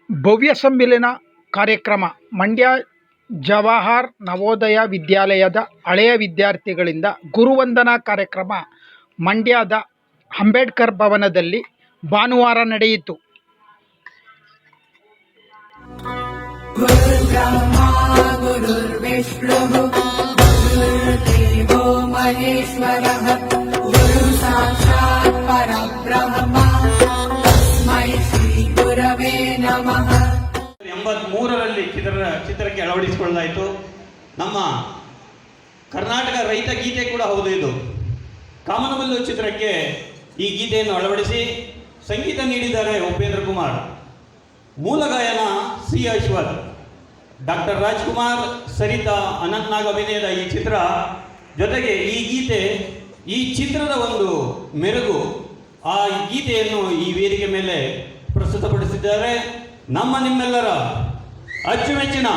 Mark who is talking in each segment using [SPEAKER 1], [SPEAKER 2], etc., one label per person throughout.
[SPEAKER 1] ಭವ್ಯ ಸಮ್ಮಿಲನ ಕಾರ್ಯಕ್ರಮ ಮಂಡ್ಯ ಜವಾಹರ್ ನವೋದಯ ವಿದ್ಯಾಲಯದ ಹಳೆಯ ವಿದ್ಯಾರ್ಥಿಗಳಿಂದ ಗುರುವಂದನಾ ಕಾರ್ಯಕ್ರಮ ಮಂಡ್ಯದ ಅಂಬೇಡ್ಕರ್ ಭವನದಲ್ಲಿ ಭಾನುವಾರ ನಡೆಯಿತು.
[SPEAKER 2] ಗುರುರ್ಬ್ರಹ್ಮಾ ಗುರುರ್ವಿಷ್ಣುಃ ಗುರುರ್ದೇವೋ ಮಹೇಶ್ವರಃ ಗುರು ಸಾಕ್ಷಾತ್ ಪರಬ್ರಹ್ಮ ತಸ್ಮೈ ಶ್ರೀ ಗುರವೇ ನಮಃ.
[SPEAKER 3] 83ರಲ್ಲಿ ಚಿತ್ರಕ್ಕೆ ಅಳವಡಿಸಿಕೊಳ್ಳಲಾಯಿತು. ನಮ್ಮ ಕರ್ನಾಟಕ ರೈತ ಗೀತೆ ಕೂಡ ಹೌದು. ಇದು ಕಾಮನಬಿಲ್ಲು ಚಿತ್ರಕ್ಕೆ ಈ ಗೀತೆಯನ್ನು ಅಳವಡಿಸಿ ಸಂಗೀತ ನೀಡಿದ್ದಾರೆ ಉಪೇಂದ್ರ ಕುಮಾರ್. ಮೂಲ ಗಾಯನ ಸಿ ಅಶ್ವಥ್, ಡಾಕ್ಟರ್ ರಾಜ್ಕುಮಾರ್, ಸರಿತಾ, ಅನಂತ್ನಾಗ್ ಅಭಿನಯದ ಈ ಚಿತ್ರ ಜೊತೆಗೆ ಈ ಗೀತೆ ಈ ಚಿತ್ರದ ಒಂದು ಮೆರುಗು. ಆ ಗೀತೆಯನ್ನು ಈ ವೇದಿಕೆ ಮೇಲೆ ಪ್ರಸ್ತುತಪಡಿಸಿದ್ದಾರೆ ನಮ್ಮ ನಿಮ್ಮೆಲ್ಲರ ಅಚ್ಚುಮೆಚ್ಚಿನ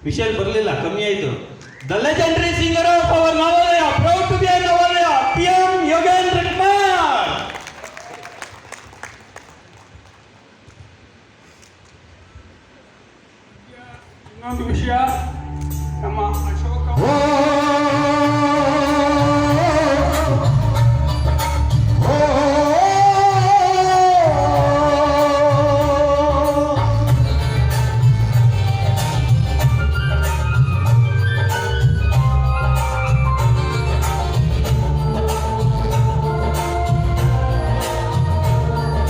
[SPEAKER 3] ವಿಷಯ ಬರಲಿಲ್ಲ, ಕಮ್ಮಿ ಆಯಿತು. The legendary singer of our Navodaya, proud to be a Navodaya, PM Yogendra Kumar.
[SPEAKER 4] ಇನ್ನೊಂದು ವಿಷಯ, ನಮ್ಮ ಅಶೋಕ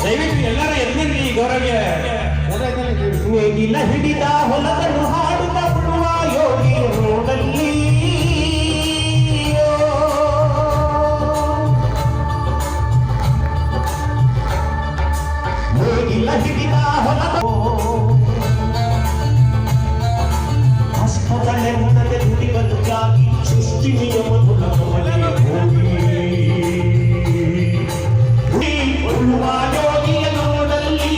[SPEAKER 3] ದಯವಿಟ್ಟು ಎಲ್ಲರ ಎದ್ರಲ್ಲಿ ಈ ಗೌರವ್ಯ ನೇಗಿಲ ಹಿಡಿದ ಹೊಲದನ್ನು ಹಾಡುತ್ತ ಬಿಡುವ ಯೋಗಿ ರೋಡಲ್ಲಿ ನೇಗಿಲ ಹಿಡಿದ ಹೊಲದ ಹಸ್ತದಲ್ಲೆಂದರೆ ದುಡಿಬಲು ಜಾಗಿ ಸೃಷ್ಟಿ ನಿಯಮದ ಹೋಗಿ ಉಳುವ ಯೋಗಿಯ ನೋಡಲ್ಲಿ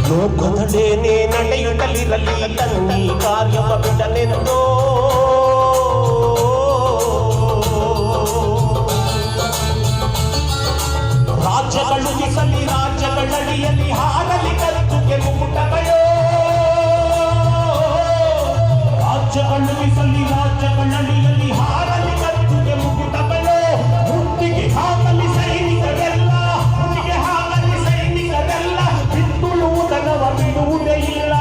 [SPEAKER 3] ಲೋಕದಲ್ಲೇನೇ ನಡೆಯುತ್ತಲಿರಲಿ ತನ್ನಿ ಕಾರ್ಯವ ಬಿಡನೆಂದೋ ರಾಜ್ಯಗಳು ಬಿಸಲಿ ರಾಜ್ಯಗಳಡಿಯಲ್ಲಿ ಹಾರಲಿ ಕತ್ತುಗೆ ಮುಕುಟಗಳು ರಾಜ್ಯಗಳು ಬಿಸಲಿ ರಾಜ್ಯಗಳಡಿಯಲ್ಲಿ ಹಾರಲಿ ಕತ್ತುಗೆ ಮುಕುಟಗಳು ಮುತ್ತಿಗೆ ಹಾಕಲಿ ಸೈನಿಕರೆಲ್ಲ ಮುತ್ತಿಗೆ ಹಾಕಲಿ ಸೈನಿಕರೆಲ್ಲ ಬಿತ್ತುಳುವುದನವ ಬಿಡುವುದೇ ಇಲ್ಲ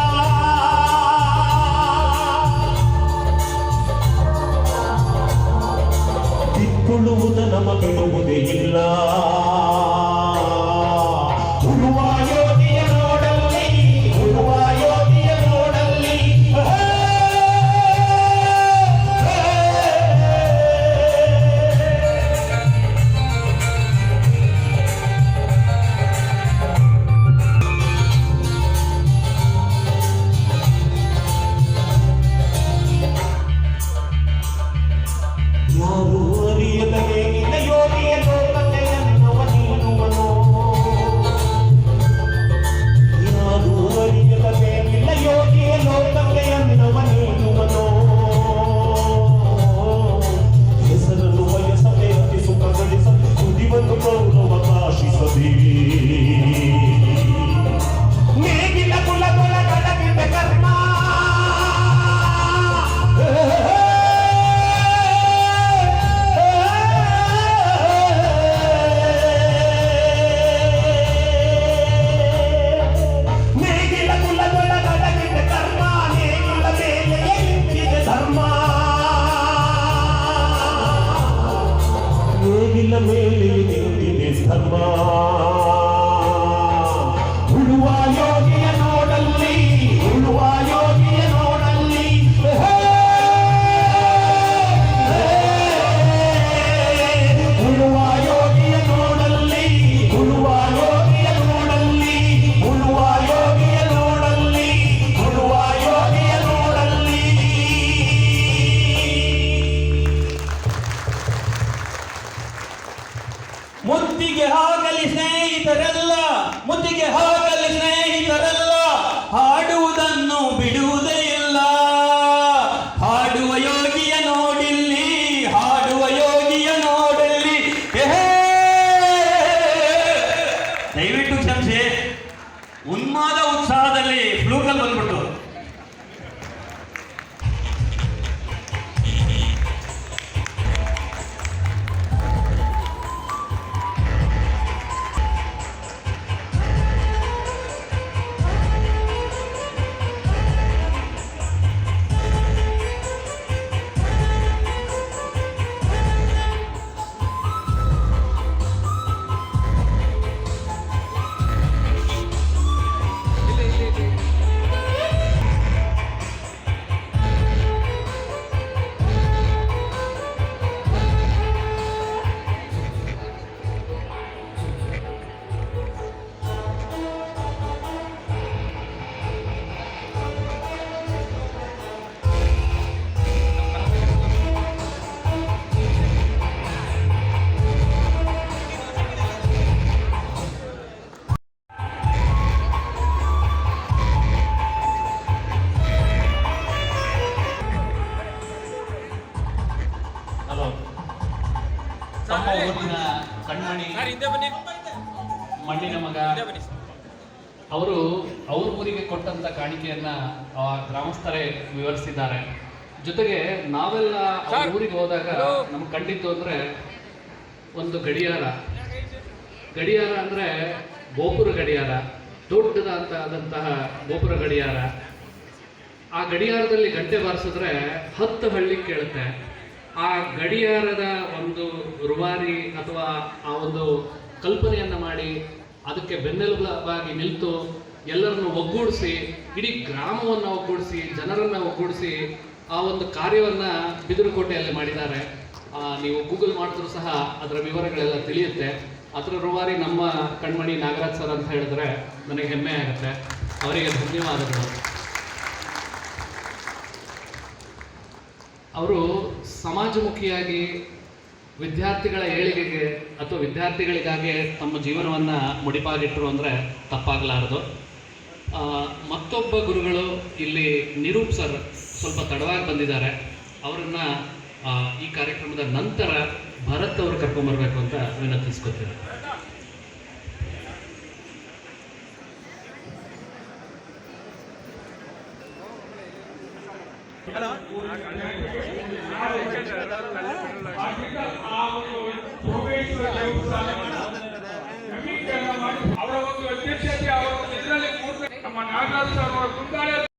[SPEAKER 3] ಬಿತ್ತುಳುವುದನವ ಬಿಡುವುದೇ ಇಲ್ಲ ಉಳುವ ಉನ್ಮಾದ ಉತ್ಸಾಹದಲ್ಲಿ ಫ್ಲೂಕಲ್ಲಿ ಬಂದ್ಬಿಟ್ಟು
[SPEAKER 5] ತಮ್ಮ ಊರಿನ ಕಣ್ಮಣಿ ಮಣ್ಣಿನ ಮಗ ಅವರು ಅವ್ರ ಊರಿಗೆ ಕೊಟ್ಟಂತ ಕಾಣಿಕೆಯನ್ನ ಆ ಗ್ರಾಮಸ್ಥರೇ ವಿವರಿಸಿದ್ದಾರೆ. ಜೊತೆಗೆ ನಾವೆಲ್ಲ ಅವ್ರ ಊರಿಗೆ ಹೋದಾಗ ನಮ್ಗೆ ಕಂಡಿದ್ದು ಅಂದ್ರೆ ಒಂದು ಗಡಿಯಾರ ಅಂದ್ರೆ ಗೋಪುರ ಗಡಿಯಾರ, ದೊಡ್ಡದಾದಂತಹ ಗೋಪುರ ಗಡಿಯಾರ. ಆ ಗಡಿಯಾರದಲ್ಲಿ ಗಂಟೆ ಬಾರಿಸಿದ್ರೆ 10 ಹಳ್ಳಿ ಕೇಳುತ್ತೆ. ಆ ಗಡಿಯಾರದ ಒಂದು ರೂವಾರಿ ಅಥವಾ ಆ ಒಂದು ಕಲ್ಪನೆಯನ್ನ ಮಾಡಿ ಅದಕ್ಕೆ ಬೆನ್ನೆಲುಬಾಗಿ ನಿಂತು ಎಲ್ಲರನ್ನು ಒಗ್ಗೂಡಿಸಿ, ಇಡೀ ಗ್ರಾಮವನ್ನು ಒಗ್ಗೂಡಿಸಿ, ಜನರನ್ನ ಒಗ್ಗೂಡಿಸಿ ಆ ಒಂದು ಕಾರ್ಯವನ್ನ ಬಿದಿರುಕೋಟೆಯಲ್ಲಿ ಮಾಡಿದ್ದಾರೆ. ನೀವು ಗೂಗಲ್ ಮಾಡಿದ್ರೂ ಸಹ ಅದರ ವಿವರಗಳೆಲ್ಲ ತಿಳಿಯುತ್ತೆ. ಅದರ ರೂವಾರಿ ನಮ್ಮ ಕಣ್ಮಣಿ ನಾಗರಾಜ್ ಸರ್ ಅಂತ ಹೇಳಿದ್ರೆ ನನಗೆ ಹೆಮ್ಮೆ ಆಗುತ್ತೆ. ಅವರಿಗೆ ಧನ್ಯವಾದಗಳು. ಅವರು ಸಮಾಜಮುಖಿಯಾಗಿ ವಿದ್ಯಾರ್ಥಿಗಳ ಏಳಿಗೆಗೆ ಅಥವಾ ವಿದ್ಯಾರ್ಥಿಗಳಿಗಾಗಿ ತಮ್ಮ ಜೀವನವನ್ನು ಮುಡಿಪಾಗಿಟ್ಟರು ಅಂದರೆ ತಪ್ಪಾಗಲಾರದು. ಮತ್ತೊಬ್ಬ ಗುರುಗಳು ಇಲ್ಲಿ ನಿರೂಪ್ ಸರ್ ಸ್ವಲ್ಪ ತಡವಾಗಿ ಬಂದಿದ್ದಾರೆ. ಅವರನ್ನು ಈ ಕಾರ್ಯಕ್ರಮದ ನಂತರ ಭರತ್ ಅವರು ಕರ್ಕೊಂಡ್ಬರ್ಬೇಕು ಅಂತ ವಿನಂತಿಸ್ಕೊತೀನಿ.
[SPEAKER 4] ಅವರ ಒಂದು ಅಧ್ಯಕ್ಷತೆ, ಅವರ ಒಂದು ಇದರಲ್ಲಿ ನಮ್ಮ ನಾಗರಾಜ್ ಅವರ